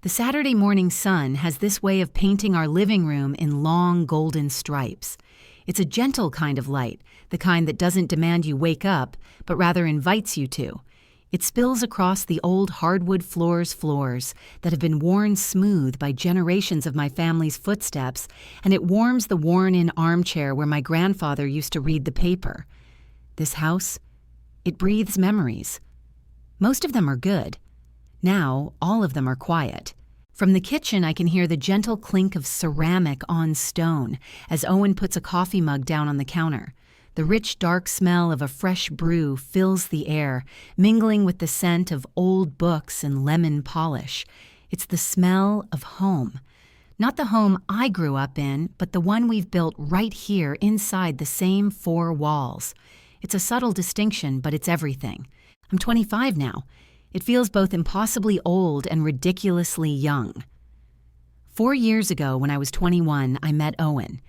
The Saturday morning sun has this way of painting our living room in long golden stripes. It's a gentle kind of light, the kind that doesn't demand you wake up, but rather invites you to. It spills across the old hardwood floors that have been worn smooth by generations of my family's footsteps, and it warms the worn-in armchair where my grandfather used to read the paper. This house, it breathes memories. Most of them are good. Now, all of them are quiet. From the kitchen, I can hear the gentle clink of ceramic on stone as Owen puts a coffee mug down on the counter. The rich, dark smell of a fresh brew fills the air, mingling with the scent of old books and lemon polish. It's the smell of home. Not the home I grew up in, but the one we've built right here inside the same four walls. It's a subtle distinction, but it's everything. I'm 25 now. It feels both impossibly old and ridiculously young. 4 years ago, when I was 21, I met Owen.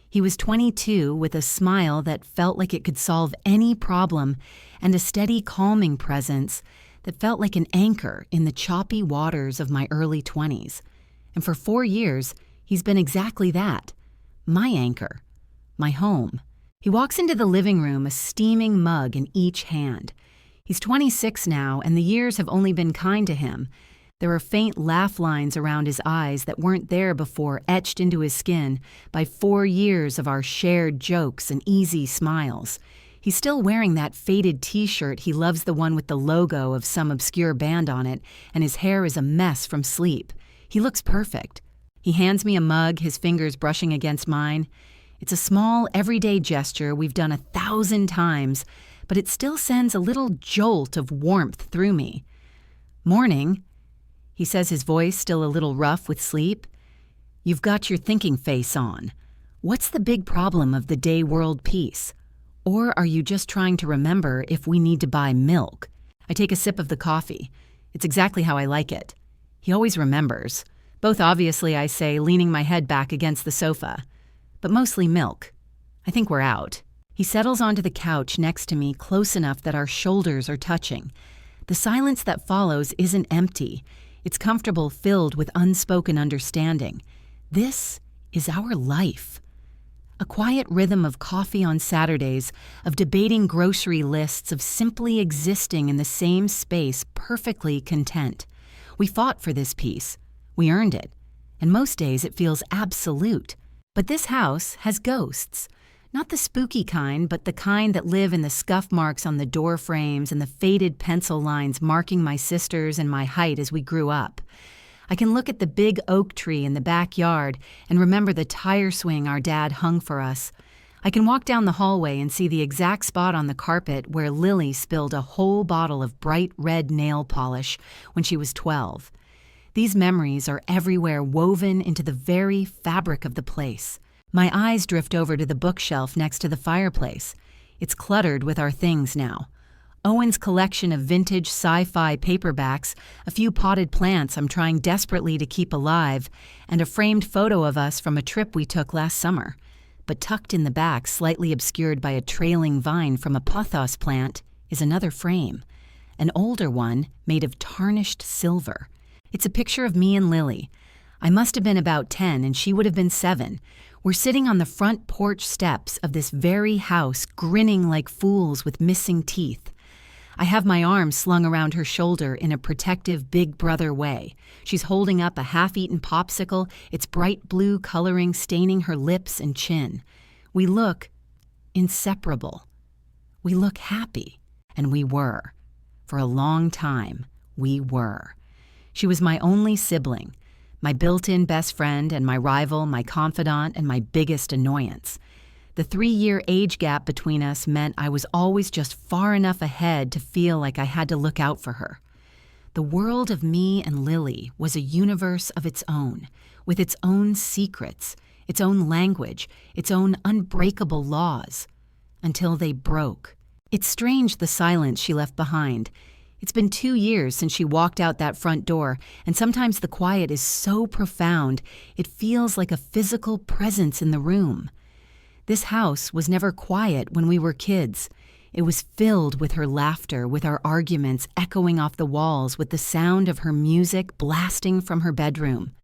He was 22 with a smile that felt like it could solve any problem and a steady, calming presence that felt like an anchor in the choppy waters of my early 20s. And for 4 years, he's been exactly that. My anchor. My home. He walks into the living room, a steaming mug in each hand. He's 26 now, and the years have only been kind to him. There are faint laugh lines around his eyes that weren't there before, etched into his skin by 4 years of our shared jokes and easy smiles. He's still wearing that faded t-shirt. He loves the one with the logo of some obscure band on it, and his hair is a mess from sleep. He looks perfect. He hands me a mug, his fingers brushing against mine. It's a small, everyday gesture we've done 1,000 times, but it still sends a little jolt of warmth through me. "Morning," he says, his voice still a little rough with sleep. "You've got your thinking face on. What's the big problem of the day world peace? Or are you just trying to remember if we need to buy milk?" I take a sip of the coffee. It's exactly how I like it. He always remembers. Both obviously, I say, leaning my head back against the sofa. But mostly milk. I think we're out. He settles onto the couch next to me, close enough that our shoulders are touching. The silence that follows isn't empty. It's comfortable, filled with unspoken understanding. This is our life. A quiet rhythm of coffee on Saturdays, of debating grocery lists, of simply existing in the same space, perfectly content. We fought for this peace. We earned it. And most days it feels absolute. But this house has ghosts. Not the spooky kind, but the kind that live in the scuff marks on the door frames and the faded pencil lines marking my sisters and my height as we grew up. I can look at the big oak tree in the backyard and remember the tire swing our dad hung for us. I can walk down the hallway and see the exact spot on the carpet where Lily spilled a whole bottle of bright red nail polish when she was 12. These memories are everywhere, woven into the very fabric of the place. My eyes drift over to the bookshelf next to the fireplace. It's cluttered with our things now. Owen's collection of vintage sci-fi paperbacks, a few potted plants I'm trying desperately to keep alive, and a framed photo of us from a trip we took last summer. But tucked in the back, slightly obscured by a trailing vine from a pothos plant, is another frame. An older one made of tarnished silver. It's a picture of me and Lily. I must have been about 10 and she would have been 7. We're sitting on the front porch steps of this very house, grinning like fools with missing teeth. I have my arm slung around her shoulder in a protective big brother way. She's holding up a half-eaten popsicle, its bright blue coloring staining her lips and chin. We look inseparable. We look happy. And we were. For a long time, we were. She was my only sibling. My built-in best friend and my rival, my confidant, and my biggest annoyance. The 3-year age gap between us meant I was always just far enough ahead to feel like I had to look out for her. The world of me and Lily was a universe of its own, with its own secrets, its own language, its own unbreakable laws. Until they broke. It's strange the silence she left behind. It's been 2 years since she walked out that front door, and sometimes the quiet is so profound, it feels like a physical presence in the room. This house was never quiet when we were kids. It was filled with her laughter, with our arguments echoing off the walls, with the sound of her music blasting from her bedroom.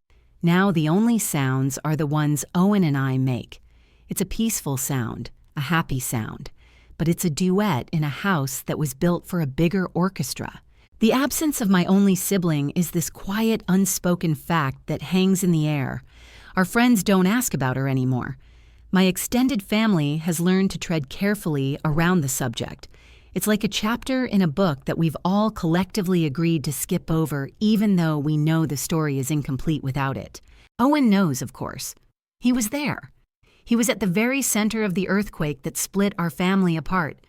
Now the only sounds are the ones Owen and I make. It's a peaceful sound, a happy sound, but it's a duet in a house that was built for a bigger orchestra. The absence of my only sibling is this quiet, unspoken fact that hangs in the air. Our friends don't ask about her anymore. My extended family has learned to tread carefully around the subject. It's like a chapter in a book that we've all collectively agreed to skip over, even though we know the story is incomplete without it. Owen knows, of course. He was there. He was at the very center of the earthquake that split our family apart.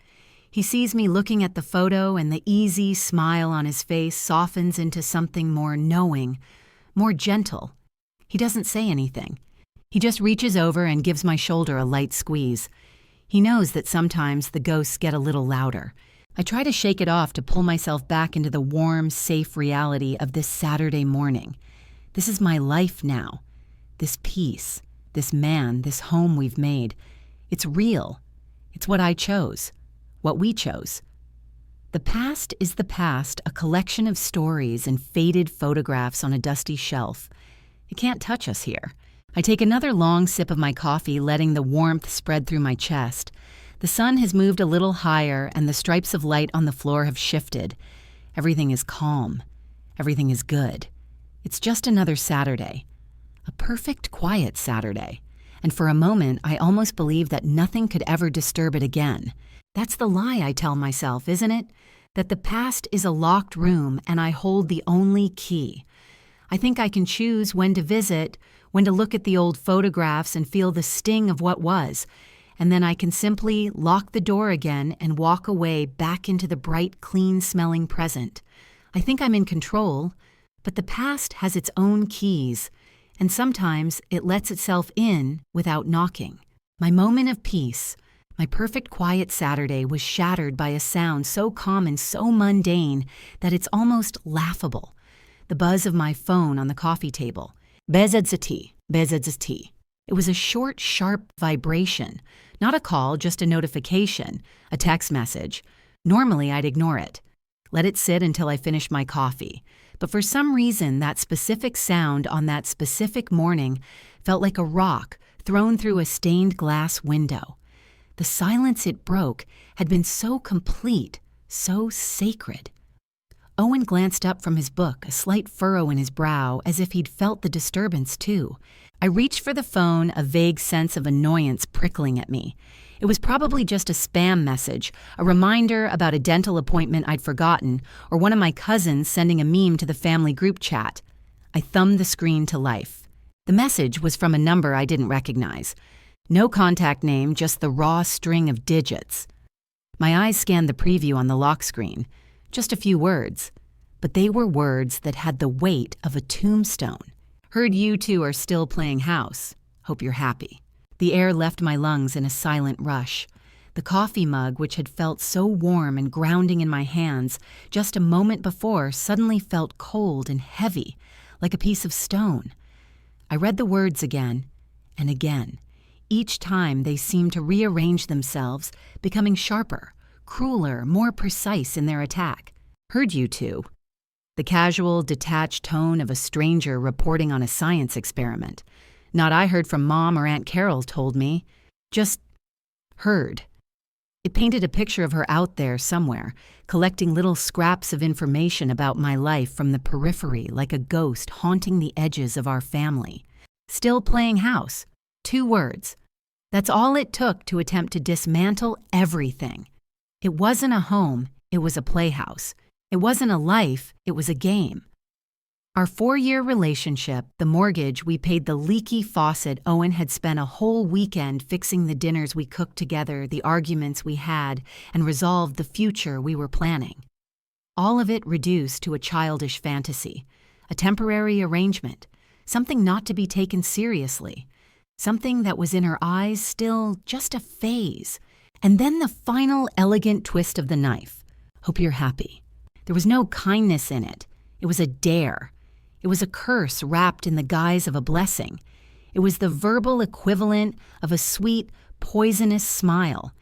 He sees me looking at the photo, and the easy smile on his face softens into something more knowing, more gentle. He doesn't say anything. He just reaches over and gives my shoulder a light squeeze. He knows that sometimes the ghosts get a little louder. I try to shake it off to pull myself back into the warm, safe reality of this Saturday morning. This is my life now. This peace, this man, this home we've made. It's real. It's what I chose. What we chose. The past is the past, a collection of stories and faded photographs on a dusty shelf. It can't touch us here. I take another long sip of my coffee, letting the warmth spread through my chest. The sun has moved a little higher, and the stripes of light on the floor have shifted. Everything is calm. Everything is good. It's just another Saturday. A perfect, quiet Saturday. And for a moment, I almost believe that nothing could ever disturb it again. That's the lie I tell myself, isn't it? That the past is a locked room and I hold the only key. I think I can choose when to visit, when to look at the old photographs and feel the sting of what was, and then I can simply lock the door again and walk away back into the bright, clean-smelling present. I think I'm in control, but the past has its own keys, and sometimes it lets itself in without knocking. My moment of peace, my perfect quiet Saturday, was shattered by a sound so common, so mundane, that it's almost laughable. The buzz of my phone on the coffee table. Bezadzati, bezadzati. It was a short, sharp vibration. Not a call, just a notification, a text message. Normally, I'd ignore it. Let it sit until I finished my coffee. But for some reason, that specific sound on that specific morning felt like a rock thrown through a stained glass window. The silence it broke had been so complete, so sacred. Owen glanced up from his book, a slight furrow in his brow, as if he'd felt the disturbance too. I reached for the phone, a vague sense of annoyance prickling at me. It was probably just a spam message, a reminder about a dental appointment I'd forgotten, or one of my cousins sending a meme to the family group chat. I thumbed the screen to life. The message was from a number I didn't recognize. No contact name, just the raw string of digits. My eyes scanned the preview on the lock screen. Just a few words. But they were words that had the weight of a tombstone. Heard you two are still playing house. Hope you're happy. The air left my lungs in a silent rush. The coffee mug, which had felt so warm and grounding in my hands just a moment before, suddenly felt cold and heavy, like a piece of stone. I read the words again and again. Each time they seemed to rearrange themselves, becoming sharper, crueler, more precise in their attack. Heard you two. The casual, detached tone of a stranger reporting on a science experiment. Not I heard from Mom or Aunt Carol told me. Just heard. It painted a picture of her out there somewhere, collecting little scraps of information about my life from the periphery like a ghost haunting the edges of our family. Still playing house. 2 words. That's all it took to attempt to dismantle everything. It wasn't a home, it was a playhouse. It wasn't a life, it was a game. Our 4-year relationship, the mortgage we paid, the leaky faucet Owen had spent a whole weekend fixing, the dinners we cooked together, the arguments we had, and resolved the future we were planning. All of it reduced to a childish fantasy, a temporary arrangement, something not to be taken seriously, something that was in her eyes still just a phase. And then the final elegant twist of the knife. Hope you're happy. There was no kindness in it. It was a dare. It was a curse wrapped in the guise of a blessing. It was the verbal equivalent of a sweet, poisonous smile.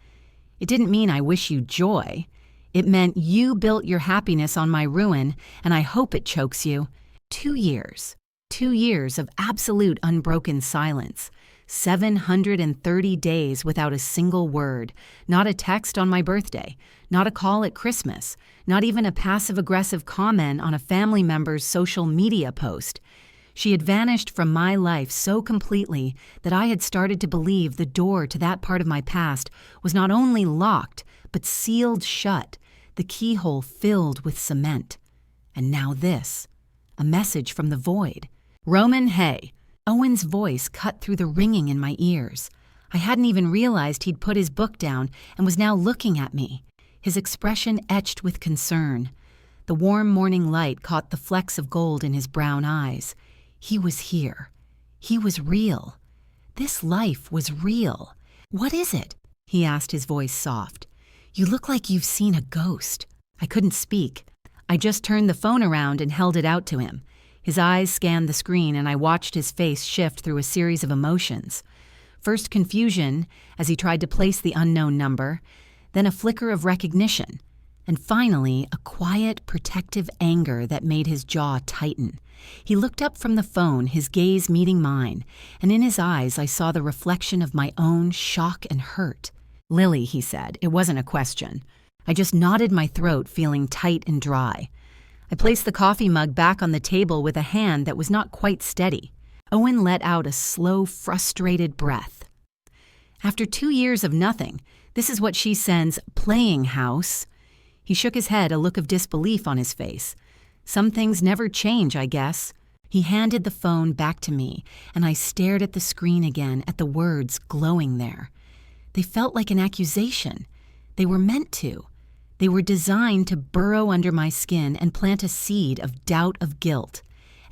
It didn't mean I wish you joy. It meant you built your happiness on my ruin, and I hope it chokes you. 2 years. 2 years of absolute unbroken silence. 730 days without a single word. Not a text on my birthday. Not a call at Christmas. Not even a passive-aggressive comment on a family member's social media post. She had vanished from my life so completely that I had started to believe the door to that part of my past was not only locked, but sealed shut, the keyhole filled with cement. And now this, a message from the void. Roman, hey. Owen's voice cut through the ringing in my ears. I hadn't even realized he'd put his book down and was now looking at me, his expression etched with concern. The warm morning light caught the flecks of gold in his brown eyes. He was here. He was real. This life was real. What is it? He asked, his voice soft. You look like you've seen a ghost. I couldn't speak. I just turned the phone around and held it out to him. His eyes scanned the screen and I watched his face shift through a series of emotions. First confusion as he tried to place the unknown number, then a flicker of recognition, and finally a quiet, protective anger that made his jaw tighten. He looked up from the phone, his gaze meeting mine, and in his eyes I saw the reflection of my own shock and hurt. Lily, he said, it wasn't a question. I just nodded my throat, feeling tight and dry. I placed the coffee mug back on the table with a hand that was not quite steady. Owen let out a slow, frustrated breath. After 2 years of nothing, this is what she sends playing house. He shook his head, a look of disbelief on his face. Some things never change, I guess. He handed the phone back to me, and I stared at the screen again, at the words glowing there. They felt like an accusation. They were meant to. They were designed to burrow under my skin and plant a seed of doubt, of guilt.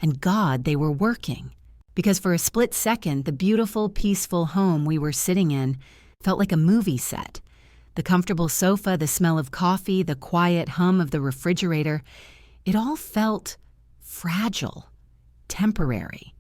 And God, they were working. Because for a split second, the beautiful, peaceful home we were sitting in felt like a movie set. The comfortable sofa, the smell of coffee, the quiet hum of the refrigerator, it all felt fragile, temporary.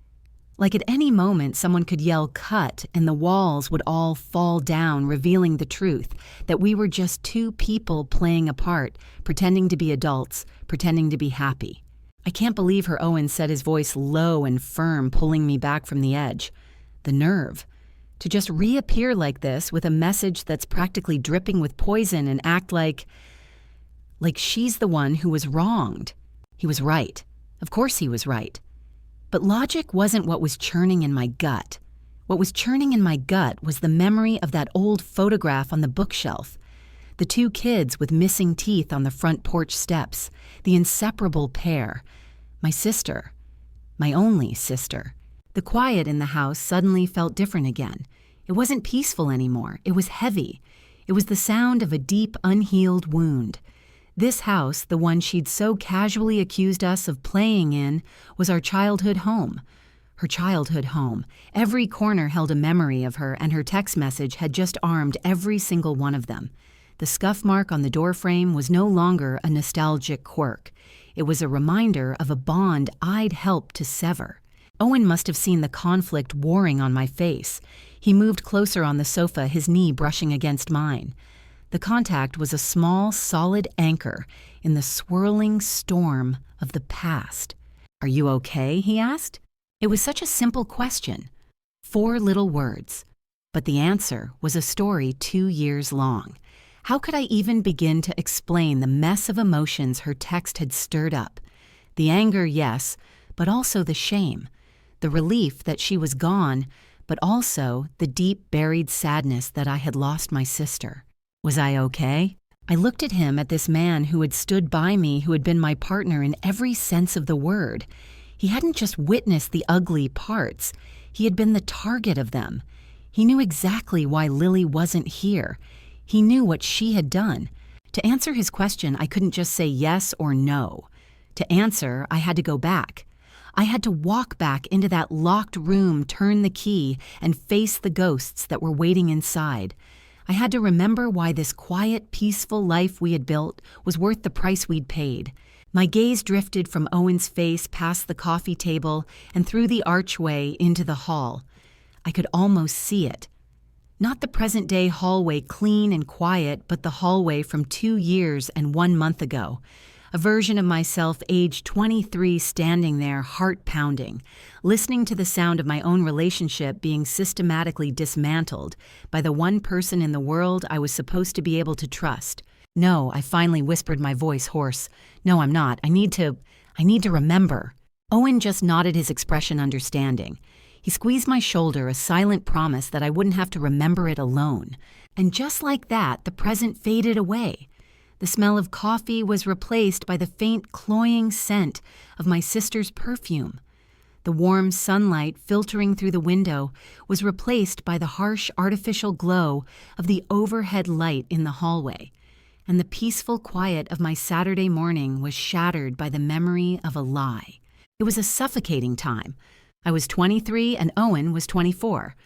Like at any moment, someone could yell cut and the walls would all fall down, revealing the truth, that we were just two people playing a part, pretending to be adults, pretending to be happy. I can't believe her Owen said, his voice low and firm, pulling me back from the edge. The nerve. To just reappear like this with a message that's practically dripping with poison and act like she's the one who was wronged. He was right. Of course he was right. But logic wasn't what was churning in my gut. What was churning in my gut was the memory of that old photograph on the bookshelf. The 2 kids with missing teeth on the front porch steps. The inseparable pair. My sister. My only sister. The quiet in the house suddenly felt different again. It wasn't peaceful anymore. It was heavy. It was the sound of a deep, unhealed wound. This house, the one she'd so casually accused us of playing in, was our childhood home. Her childhood home. Every corner held a memory of her, and her text message had just armed every single one of them. The scuff mark on the doorframe was no longer a nostalgic quirk. It was a reminder of a bond I'd helped to sever. Owen must have seen the conflict warring on my face. He moved closer on the sofa, his knee brushing against mine. The contact was a small, solid anchor in the swirling storm of the past. Are you okay? He asked. It was such a simple question. 4 little words. But the answer was a story 2 years long. How could I even begin to explain the mess of emotions her text had stirred up? The anger, yes, but also the shame. The relief that she was gone, but also the deep buried sadness that I had lost my sister. Was I okay? I looked at him, at this man who had stood by me, who had been my partner in every sense of the word. He hadn't just witnessed the ugly parts. He had been the target of them. He knew exactly why Lily wasn't here. He knew what she had done. To answer his question, I couldn't just say yes or no. To answer, I had to go back. I had to walk back into that locked room, turn the key, and face the ghosts that were waiting inside. I had to remember why this quiet, peaceful life we had built was worth the price we'd paid. My gaze drifted from Owen's face past the coffee table and through the archway into the hall. I could almost see it. Not the present-day hallway clean and quiet, but the hallway from 2 years and 1 month ago. A version of myself aged 23 standing there, heart pounding, listening to the sound of my own relationship being systematically dismantled by the one person in the world I was supposed to be able to trust. No, I finally whispered, my voice hoarse. No, I'm not. I need to remember. Owen just nodded, his expression understanding. He squeezed my shoulder, a silent promise that I wouldn't have to remember it alone. And just like that, the present faded away. The smell of coffee was replaced by the faint, cloying scent of my sister's perfume. The warm sunlight filtering through the window was replaced by the harsh, artificial glow of the overhead light in the hallway. And the peaceful quiet of my Saturday morning was shattered by the memory of a lie. It was a suffocating time. I was 23 and Owen was 24.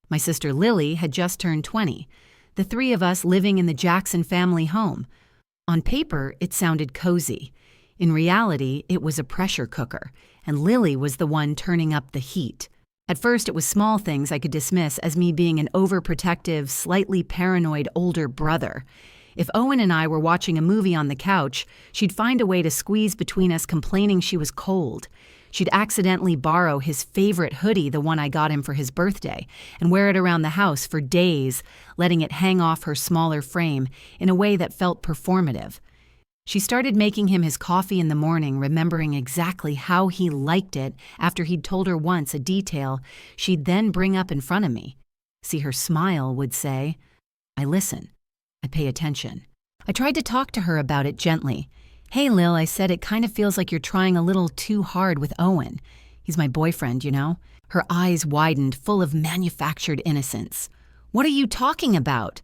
My sister Lily had just turned 20. The three of us living in the Jackson family home. On paper, it sounded cozy. In reality, it was a pressure cooker, and Lily was the one turning up the heat. At first, it was small things I could dismiss as me being an overprotective, slightly paranoid older brother. If Owen and I were watching a movie on the couch, she'd find a way to squeeze between us, complaining she was cold. She'd accidentally borrow his favorite hoodie, the one I got him for his birthday, and wear it around the house for days, letting it hang off her smaller frame in a way that felt performative. She started making him his coffee in the morning, remembering exactly how he liked it after he'd told her once a detail she'd then bring up in front of me. See her smile would say, I listen. I pay attention. I tried to talk to her about it gently. Hey, Lil, I said, it kind of feels like you're trying a little too hard with Owen. He's my boyfriend, you know? Her eyes widened, full of manufactured innocence. What are you talking about?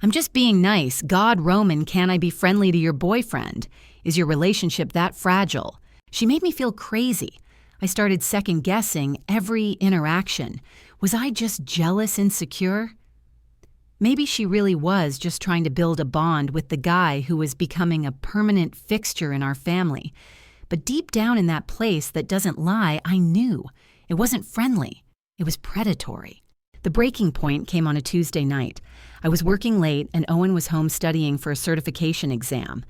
I'm just being nice. God, Roman, can I be friendly to your boyfriend? Is your relationship that fragile? She made me feel crazy. I started second-guessing every interaction. Was I just jealous, insecure? Maybe she really was just trying to build a bond with the guy who was becoming a permanent fixture in our family. But deep down in that place that doesn't lie, I knew. It wasn't friendly. It was predatory. The breaking point came on a Tuesday night. I was working late and Owen was home studying for a certification exam.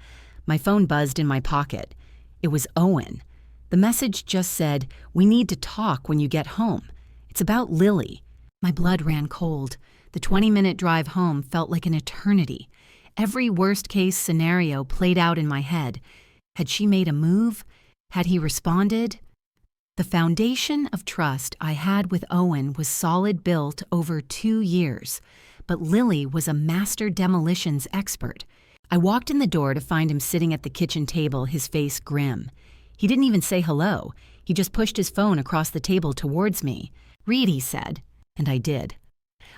My phone buzzed in my pocket. It was Owen. The message just said, "We need to talk when you get home. It's about Lily." My blood ran cold. The 20-minute drive home felt like an eternity. Every worst-case scenario played out in my head. Had she made a move? Had he responded? The foundation of trust I had with Owen was solid, built over 2 years. But Lily was a master demolitions expert. I walked in the door to find him sitting at the kitchen table, his face grim. He didn't even say hello. He just pushed his phone across the table towards me. "Read," he said, and I did.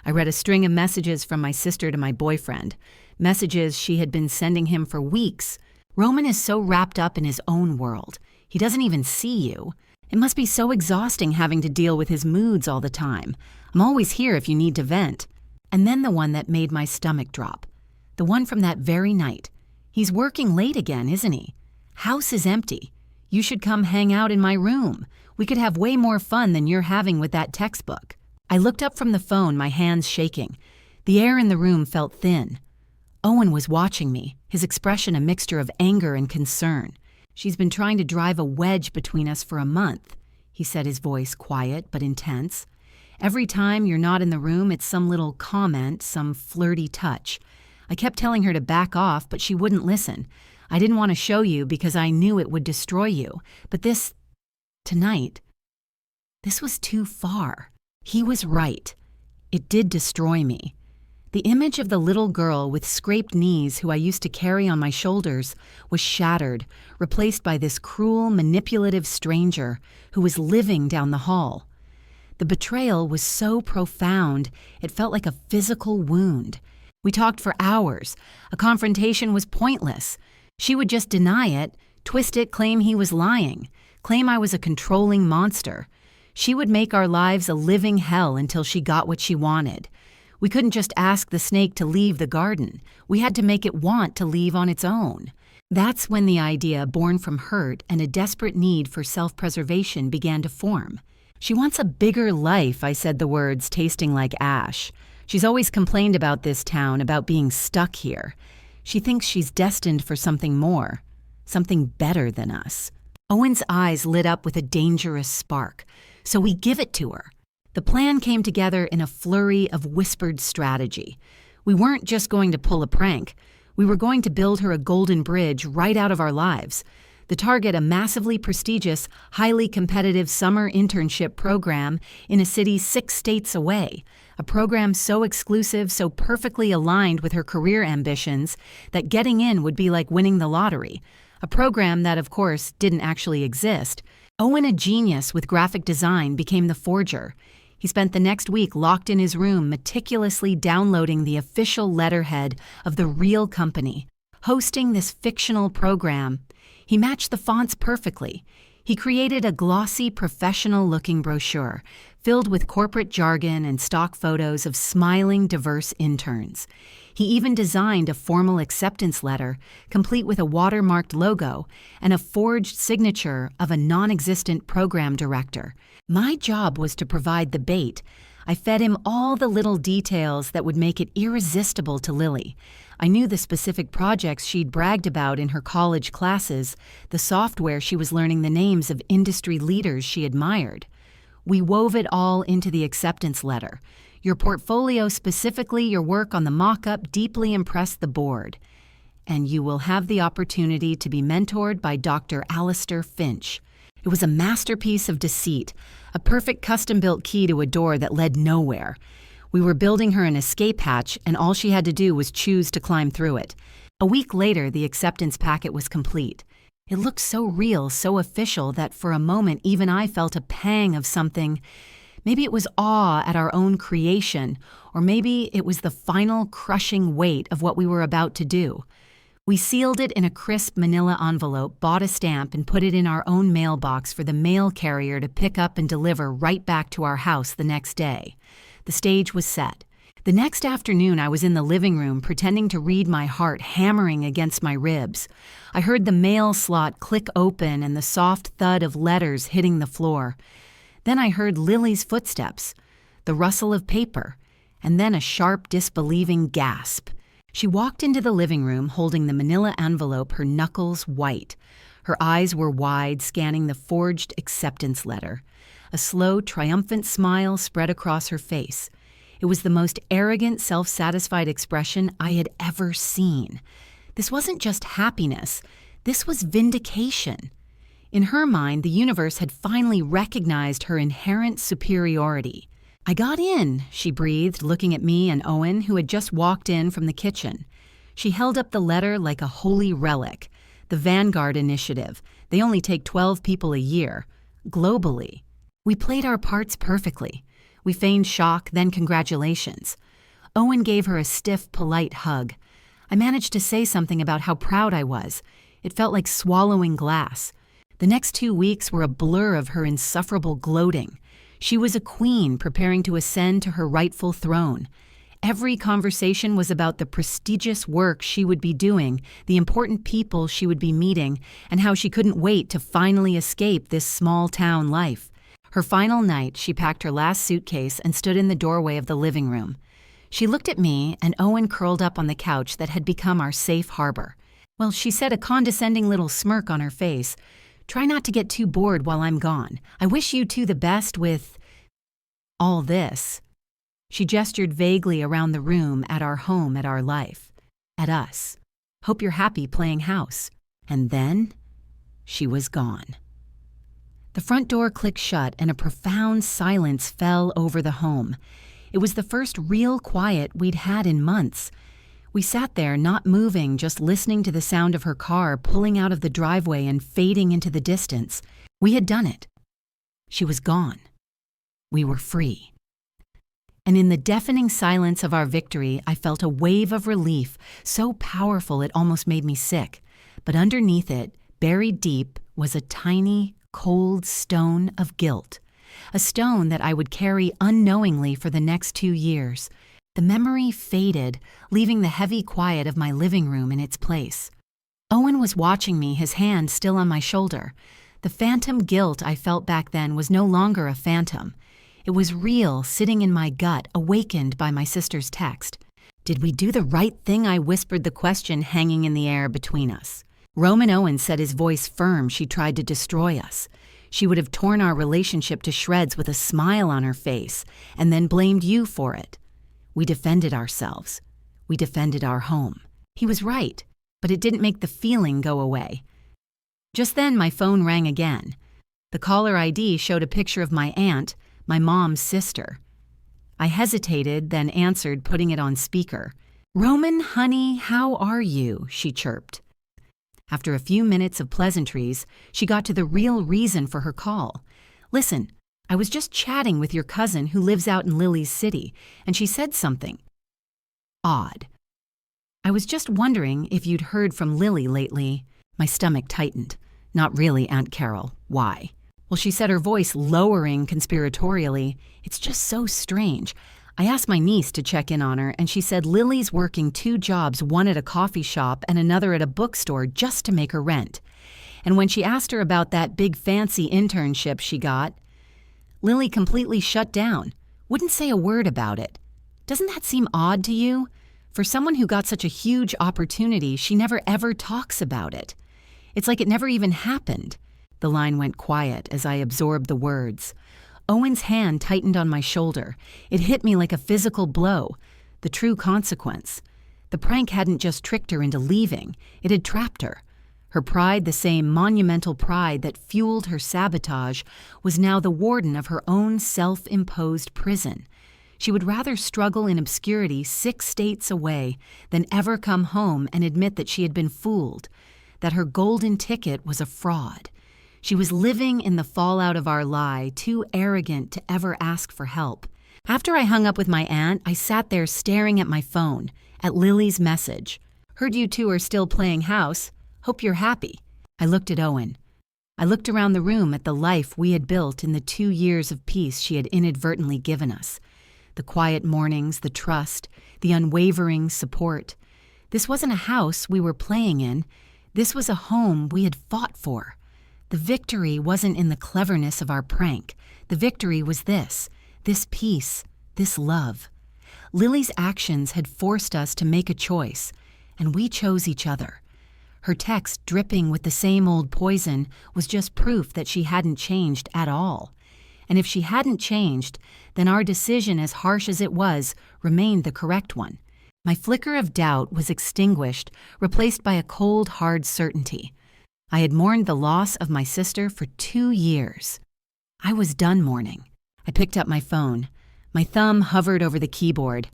I read a string of messages from my sister to my boyfriend, messages she had been sending him for weeks. Roman is so wrapped up in his own world. He doesn't even see you. It must be so exhausting having to deal with his moods all the time. I'm always here if you need to vent. And then the one that made my stomach drop. The one from that very night. He's working late again, isn't he? House is empty. You should come hang out in my room. We could have way more fun than you're having with that textbook. I looked up from the phone, my hands shaking. The air in the room felt thin. Owen was watching me, his expression a mixture of anger and concern. "She's been trying to drive a wedge between us for a month," he said, his voice quiet but intense. "Every time you're not in the room, it's some little comment, some flirty touch. I kept telling her to back off, but she wouldn't listen. I didn't want to show you because I knew it would destroy you. But tonight, this was too far." He was right. It did destroy me. The image of the little girl with scraped knees who I used to carry on my shoulders was shattered, replaced by this cruel, manipulative stranger who was living down the hall. The betrayal was so profound, it felt like a physical wound. We talked for hours. A confrontation was pointless. She would just deny it, twist it, claim he was lying, claim I was a controlling monster. She would make our lives a living hell until she got what she wanted. We couldn't just ask the snake to leave the garden. We had to make it want to leave on its own. That's when the idea, born from hurt and a desperate need for self-preservation, began to form. "She wants a bigger life," I said, the words tasting like ash. She's always complained about this town, about being stuck here. She thinks she's destined for something more, something better than us. Owen's eyes lit up with a dangerous spark, so we give it to her. The plan came together in a flurry of whispered strategy. We weren't just going to pull a prank. We were going to build her a golden bridge right out of our lives. The target, a massively prestigious, highly competitive summer internship program in a city 6 states away. A program so exclusive, so perfectly aligned with her career ambitions that getting in would be like winning the lottery. A program that, of course, didn't actually exist. Owen, a genius with graphic design, became the forger. He spent the next week locked in his room, meticulously downloading the official letterhead of the real company, hosting this fictional program. He matched the fonts perfectly. He created a glossy, professional-looking brochure filled with corporate jargon and stock photos of smiling, diverse interns. He even designed a formal acceptance letter, complete with a watermarked logo and a forged signature of a non-existent program director. My job was to provide the bait. I fed him all the little details that would make it irresistible to Lily. I knew the specific projects she'd bragged about in her college classes, the software she was learning the names of industry leaders she admired. We wove it all into the acceptance letter. Your portfolio, specifically your work on the mock-up, deeply impressed the board. And you will have the opportunity to be mentored by Dr. Alistair Finch. It was a masterpiece of deceit, a perfect custom-built key to a door that led nowhere. We were building her an escape hatch, and all she had to do was choose to climb through it. A week later, the acceptance packet was complete. It looked so real, so official, that for a moment even I felt a pang of something. Maybe it was awe at our own creation, or maybe it was the final crushing weight of what we were about to do. We sealed it in a crisp manila envelope, bought a stamp, and put it in our own mailbox for the mail carrier to pick up and deliver right back to our house the next day. The stage was set. The next afternoon, I was in the living room pretending to read my heart hammering against my ribs. I heard the mail slot click open and the soft thud of letters hitting the floor. Then I heard Lily's footsteps, the rustle of paper, and then a sharp, disbelieving gasp. She walked into the living room holding the manila envelope, her knuckles white. Her eyes were wide, scanning the forged acceptance letter. A slow, triumphant smile spread across her face. It was the most arrogant, self-satisfied expression I had ever seen. This wasn't just happiness. This was vindication. In her mind, the universe had finally recognized her inherent superiority. "I got in," she breathed, looking at me and Owen, who had just walked in from the kitchen. She held up the letter like a holy relic. The Vanguard Initiative. They only take 12 people a year. Globally. We played our parts perfectly. We feigned shock, then congratulations. Owen gave her a stiff, polite hug. I managed to say something about how proud I was. It felt like swallowing glass. The next 2 weeks were a blur of her insufferable gloating. She was a queen preparing to ascend to her rightful throne. Every conversation was about the prestigious work she would be doing, the important people she would be meeting, and how she couldn't wait to finally escape this small-town life. Her final night, she packed her last suitcase and stood in the doorway of the living room. She looked at me, and Owen curled up on the couch that had become our safe harbor. Well, she said, a condescending little smirk on her face, "Try not to get too bored while I'm gone. I wish you two the best with all this." She gestured vaguely around the room at our home, at our life, at us. "Hope you're happy playing house." And then she was gone. The front door clicked shut and a profound silence fell over the home. It was the first real quiet we'd had in months. We sat there, not moving, just listening to the sound of her car pulling out of the driveway and fading into the distance. We had done it. She was gone. We were free. And in the deafening silence of our victory, I felt a wave of relief, so powerful it almost made me sick. But underneath it, buried deep, was a tiny, cold stone of guilt. A stone that I would carry unknowingly for the next 2 years. The memory faded, leaving the heavy quiet of my living room in its place. Owen was watching me, his hand still on my shoulder. The phantom guilt I felt back then was no longer a phantom. It was real, sitting in my gut, awakened by my sister's text. Did we do the right thing? I whispered, the question hanging in the air between us. Roman Owen said, his voice firm, she tried to destroy us. She would have torn our relationship to shreds with a smile on her face, and then blamed you for it. We defended ourselves. We defended our home. He was right, but it didn't make the feeling go away. Just then, my phone rang again. The caller ID showed a picture of my aunt, my mom's sister. I hesitated, then answered, putting it on speaker. "Roman, honey, how are you?" she chirped. After a few minutes of pleasantries, she got to the real reason for her call. "Listen, I was just chatting with your cousin who lives out in Lily's city, and she said something odd. I was just wondering if you'd heard from Lily lately." My stomach tightened. "Not really, Aunt Carol. Why?" "Well," she said, her voice lowering conspiratorially, "it's just so strange. I asked my niece to check in on her, and she said Lily's working 2 jobs, one at a coffee shop and another at a bookstore, just to make her rent. And when she asked her about that big fancy internship she got, Lily completely shut down. Wouldn't say a word about it. Doesn't that seem odd to you? For someone who got such a huge opportunity, she never ever talks about it. It's like it never even happened." The line went quiet as I absorbed the words. Owen's hand tightened on my shoulder. It hit me like a physical blow. The true consequence. The prank hadn't just tricked her into leaving. It had trapped her. Her pride, the same monumental pride that fueled her sabotage, was now the warden of her own self-imposed prison. She would rather struggle in obscurity 6 states away than ever come home and admit that she had been fooled, that her golden ticket was a fraud. She was living in the fallout of our lie, too arrogant to ever ask for help. After I hung up with my aunt, I sat there staring at my phone, at Lily's message. "Heard you two are still playing house. Hope you're happy." I looked at Owen. I looked around the room at the life we had built in the 2 years of peace she had inadvertently given us. The quiet mornings, the trust, the unwavering support. This wasn't a house we were playing in. This was a home we had fought for. The victory wasn't in the cleverness of our prank. The victory was this peace, this love. Lily's actions had forced us to make a choice, and we chose each other. Her text, dripping with the same old poison, was just proof that she hadn't changed at all. And if she hadn't changed, then our decision, as harsh as it was, remained the correct one. My flicker of doubt was extinguished, replaced by a cold, hard certainty. I had mourned the loss of my sister for 2 years. I was done mourning. I picked up my phone. My thumb hovered over the keyboard.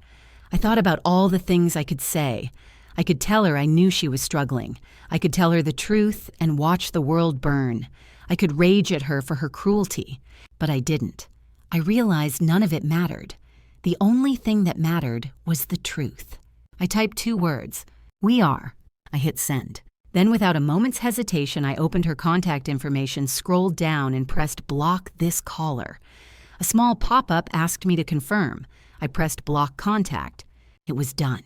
I thought about all the things I could say. I could tell her I knew she was struggling. I could tell her the truth and watch the world burn. I could rage at her for her cruelty. But I didn't. I realized none of it mattered. The only thing that mattered was the truth. I typed 2 words. "We are." I hit send. Then, without a moment's hesitation, I opened her contact information, scrolled down, and pressed block this caller. A small pop-up asked me to confirm. I pressed block contact. It was done.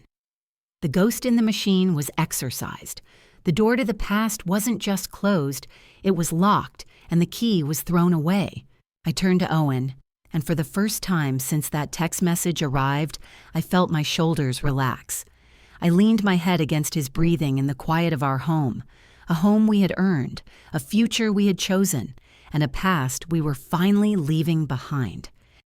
The ghost in the machine was exorcised. The door to the past wasn't just closed, it was locked, and the key was thrown away. I turned to Owen, and for the first time since that text message arrived, I felt my shoulders relax. I leaned my head against his breathing in the quiet of our home, a home we had earned, a future we had chosen, and a past we were finally leaving behind.